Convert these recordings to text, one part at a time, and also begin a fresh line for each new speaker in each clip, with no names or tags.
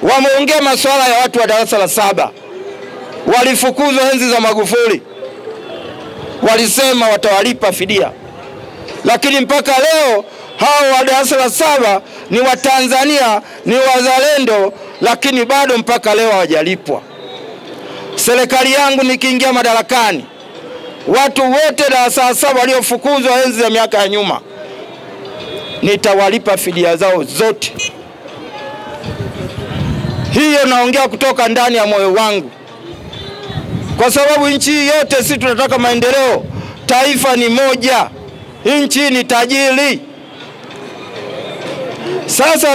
Wameongea masuala ya watu wa darasa la 7. Walifukuzwa enzi za Magufuli. Walisema watawalipa fidia. Lakini mpaka leo hao wa darasa la 7 ni Watanzania, ni wazalendo, lakini bado mpaka leo hawajalipwa. Serikali yangu nikiingia madarakani, watu wote darasa la 7 waliofukuzwa enzi za miaka ya nyuma, nitawalipa fidia zao zote. Hiyo naongea kutoka ndani ya moyo wangu. Kwa sababu nchi yote sisi tunataka maendeleo. Taifa ni moja. Nchi ni tajiri. Sasa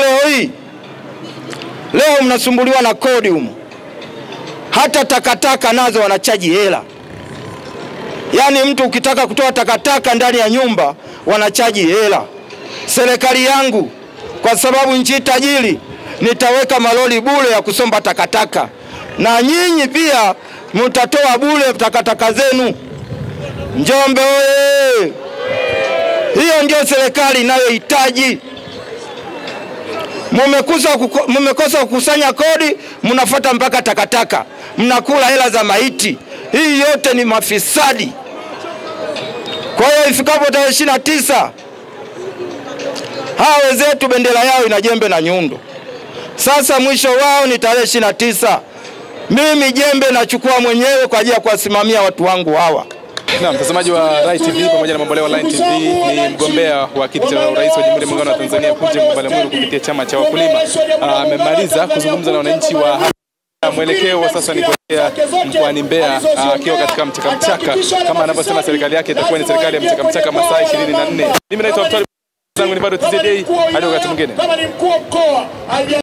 leo mnasumbuliwa na kodi humu. Hata takataka nazo wanachaji hela. Yaani mtu ukitaka kutoa takataka ndani ya nyumba wanachaji hela. Serikali yangu, kwa sababu nchi tajiri, nitaweka malori bure ya kusomba takataka. Na nyinyi pia mtatoa bure takataka zenu. Njombe oye! Hiyo ndio serikali inayohitaji. Mmekosa kukusanya kodi, mnafuata mpaka takataka. Mnakula hela za maiti. Hii yote ni mafisadi. Kwa hiyo ifikapo tarehe 29, hao wenzetu bendera yao ina jembe na nyundo. Sasa mwisho wao ni tarehe 29. Mimi jembe nachukua mwenyewe kwa ajili ya kuwasimamia watu wangu hawa.
Na mtazamaji wa Rai TV pamoja na Mamboleo Online TV, ni mgombea wa kiti cha urais wa Jamhuri ya Muungano wa Tanzania Punje Mbalamuru kupitia chama cha wakulima. Amemaliza kuzungumza na wananchi wa mwelekeo sasa ni kuelekea mkoani Mbeya, akiwa katika mchaka kama anavyosema serikali yake itakuwa ni serikali ya mchaka masaa 24. Mimi naitwa Abdul zangu ni bado TZD, hadi wakati mwingine.